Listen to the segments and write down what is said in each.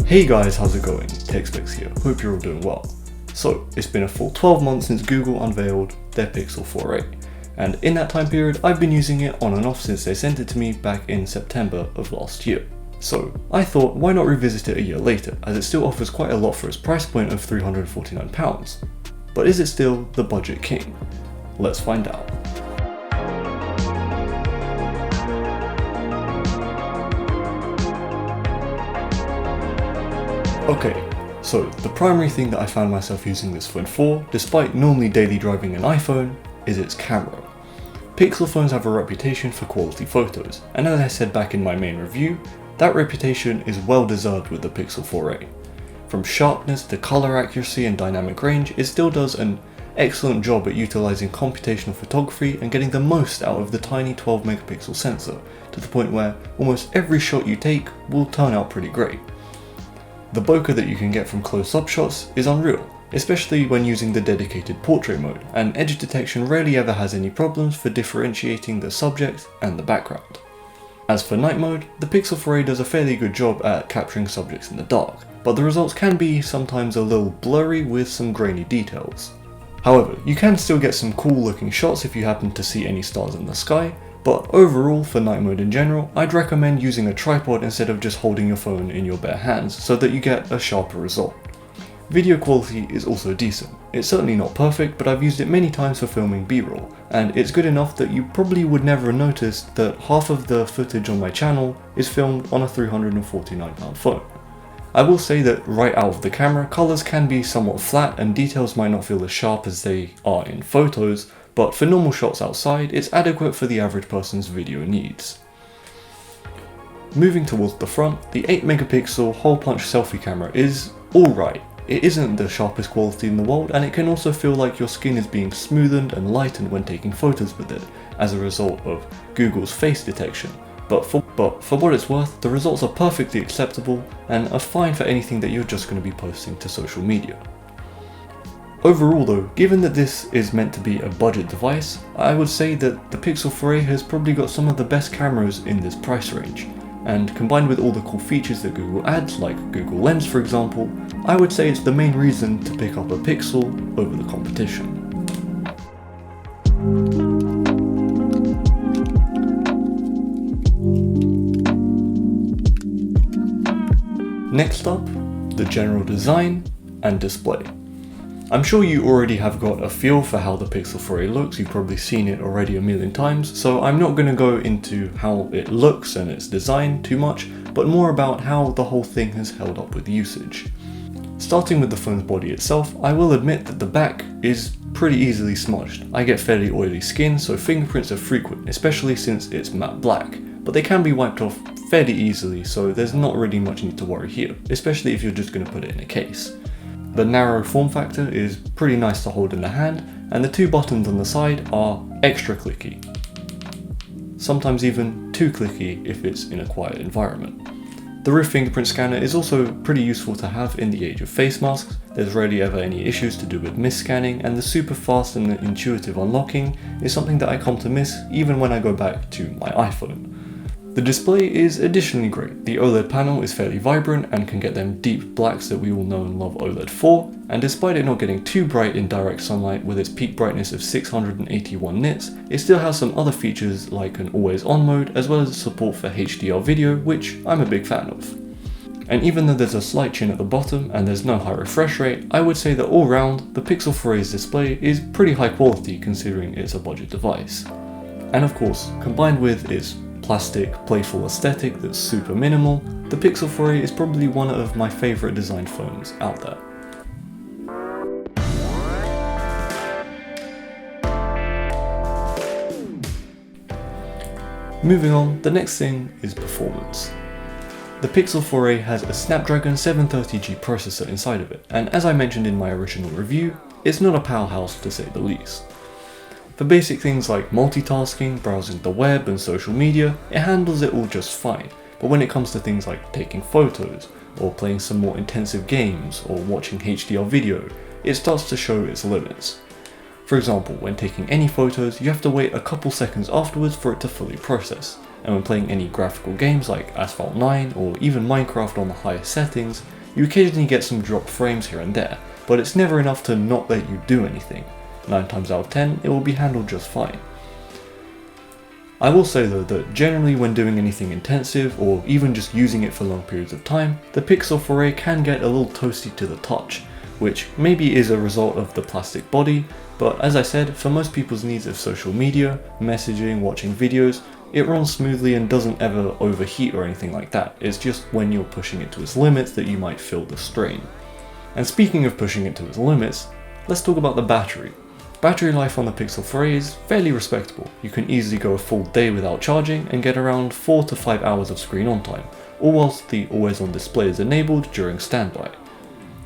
Hey guys, how's it going? TechSpecs here, hope you're all doing well. So, it's been a full 12 months since Google unveiled their Pixel 4a, and in that time period I've been using it on and off since they sent it to me back in September of last year. So, I thought why not revisit it a year later, as it still offers quite a lot for its price point of £349. But is it still the budget king? Let's find out. Okay, so the primary thing that I found myself using this phone for, despite normally daily driving an iPhone, is its camera. Pixel phones have a reputation for quality photos, and as I said back in my main review, that reputation is well deserved with the Pixel 4a. From sharpness to color accuracy and dynamic range, it still does an excellent job at utilizing computational photography and getting the most out of the tiny 12 megapixel sensor, to the point where almost every shot you take will turn out pretty great. The bokeh that you can get from close-up shots is unreal, especially when using the dedicated portrait mode, and edge detection rarely ever has any problems for differentiating the subject and the background. As for night mode, the Pixel 4a does a fairly good job at capturing subjects in the dark, but the results can be sometimes a little blurry with some grainy details. However, you can still get some cool looking shots if you happen to see any stars in the sky, but overall, for night mode in general, I'd recommend using a tripod instead of just holding your phone in your bare hands so that you get a sharper result. Video quality is also decent. It's certainly not perfect, but I've used it many times for filming B-roll, and it's good enough that you probably would never notice that half of the footage on my channel is filmed on a £349 phone. I will say that right out of the camera, colours can be somewhat flat and details might not feel as sharp as they are in photos, but for normal shots outside, it's adequate for the average person's video needs. Moving towards the front, the 8 megapixel hole punch selfie camera is alright. It isn't the sharpest quality in the world, and it can also feel like your skin is being smoothened and lightened when taking photos with it, as a result of Google's face detection. But for what it's worth, the results are perfectly acceptable and are fine for anything that you're just going to be posting to social media. Overall though, given that this is meant to be a budget device, I would say that the Pixel 4a has probably got some of the best cameras in this price range, and combined with all the cool features that Google adds, like Google Lens for example, I would say it's the main reason to pick up a Pixel over the competition. Next up, the general design and display. I'm sure you already have got a feel for how the Pixel 4a looks, you've probably seen it already a million times, so I'm not going to go into how it looks and its design too much, but more about how the whole thing has held up with usage. Starting with the phone's body itself, I will admit that the back is pretty easily smudged. I get fairly oily skin, so fingerprints are frequent, especially since it's matte black, but they can be wiped off fairly easily, so there's not really much need to worry here, especially if you're just going to put it in a case. The narrow form factor is pretty nice to hold in the hand, and the two buttons on the side are extra clicky. Sometimes even too clicky if it's in a quiet environment. The rear fingerprint scanner is also pretty useful to have in the age of face masks. There's rarely ever any issues to do with misscanning, and the super fast and intuitive unlocking is something that I come to miss even when I go back to my iPhone. The display is additionally great. The OLED panel is fairly vibrant and can get them deep blacks that we all know and love OLED for, and despite it not getting too bright in direct sunlight with its peak brightness of 681 nits, it still has some other features like an always on mode as well as support for HDR video, which I'm a big fan of. And even though there's a slight chin at the bottom and there's no high refresh rate, I would say that all round, the Pixel 4a's display is pretty high quality considering it's a budget device. And of course, combined with its plastic, playful aesthetic that's super minimal, the Pixel 4a is probably one of my favourite designed phones out there. Moving on, the next thing is performance. The Pixel 4a has a Snapdragon 730G processor inside of it, and as I mentioned in my original review, it's not a powerhouse to say the least. For basic things like multitasking, browsing the web and social media, it handles it all just fine, but when it comes to things like taking photos, or playing some more intensive games, or watching HDR video, it starts to show its limits. For example, when taking any photos, you have to wait a couple seconds afterwards for it to fully process, and when playing any graphical games like Asphalt 9 or even Minecraft on the highest settings, You occasionally get some dropped frames here and there, but it's never enough to not let you do anything. 9 times out of 10, it will be handled just fine. I will say though that generally when doing anything intensive or even just using it for long periods of time, the Pixel 4a can get a little toasty to the touch, which maybe is a result of the plastic body, but as I said, for most people's needs of social media, messaging, watching videos, it runs smoothly and doesn't ever overheat or anything like that. It's just when you're pushing it to its limits that you might feel the strain. And speaking of pushing it to its limits, let's talk about the battery. Battery life on the Pixel 4a is fairly respectable. You can easily go a full day without charging and get around 4 to 5 hours of screen on time, all whilst the always on display is enabled during standby.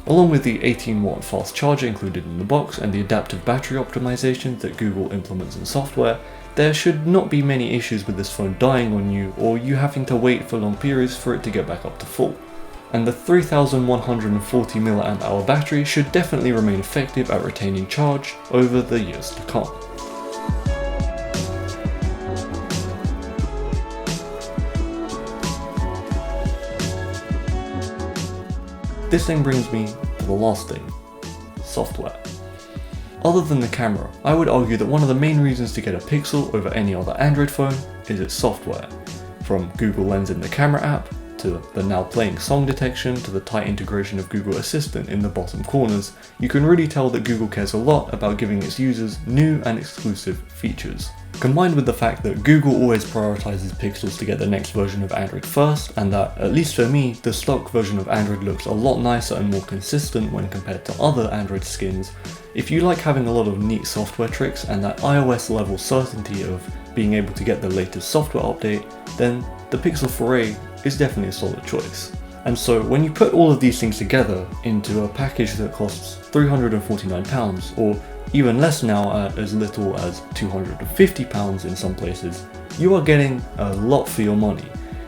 Along with the 18-watt fast charger included in the box and the adaptive battery optimizations that Google implements in software, there should not be many issues with this phone dying on you or you having to wait for long periods for it to get back up to full. And the 3140 mAh battery should definitely remain effective at retaining charge over the years to come. This then brings me to the last thing, software. Other than the camera, I would argue that one of the main reasons to get a Pixel over any other Android phone is its software. From Google Lens in the camera app, to the now playing song detection, to the tight integration of Google Assistant in the bottom corners, you can really tell that Google cares a lot about giving its users new and exclusive features. Combined with the fact that Google always prioritizes Pixels to get the next version of Android first, and that, at least for me, the stock version of Android looks a lot nicer and more consistent when compared to other Android skins, if you like having a lot of neat software tricks and that iOS level certainty of being able to get the latest software update, then the Pixel 4a is definitely a solid choice. And so when you put all of these things together into a package that costs £349, or even less now at as little as £250 in some places, you are getting a lot for your money,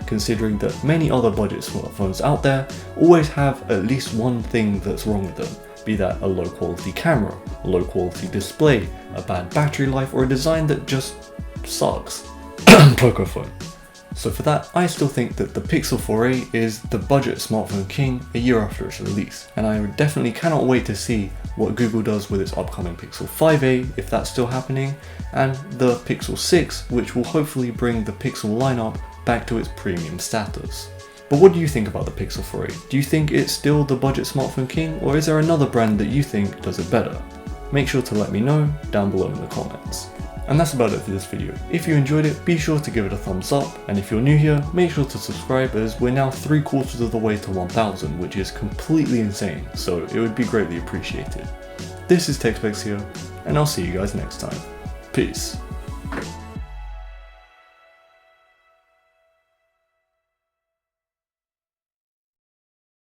considering that many other budget smartphones out there always have at least one thing that's wrong with them, be that a low quality camera, a low quality display, a bad battery life, or a design that just sucks. Poco phone. So for that, I still think that the Pixel 4a is the budget smartphone king a year after its release, and I definitely cannot wait to see what Google does with its upcoming Pixel 5a, if that's still happening, and the Pixel 6, which will hopefully bring the Pixel lineup back to its premium status. But what do you think about the Pixel 4a? Do you think it's still the budget smartphone king, or is there another brand that you think does it better? Make sure to let me know down below in the comments. And that's about it for this video. If you enjoyed it, be sure to give it a thumbs up, and if you're new here, make sure to subscribe as we're now 3/4 of the way to 1000, which is completely insane, so it would be greatly appreciated. This is TechSpecs here, and I'll see you guys next time. Peace.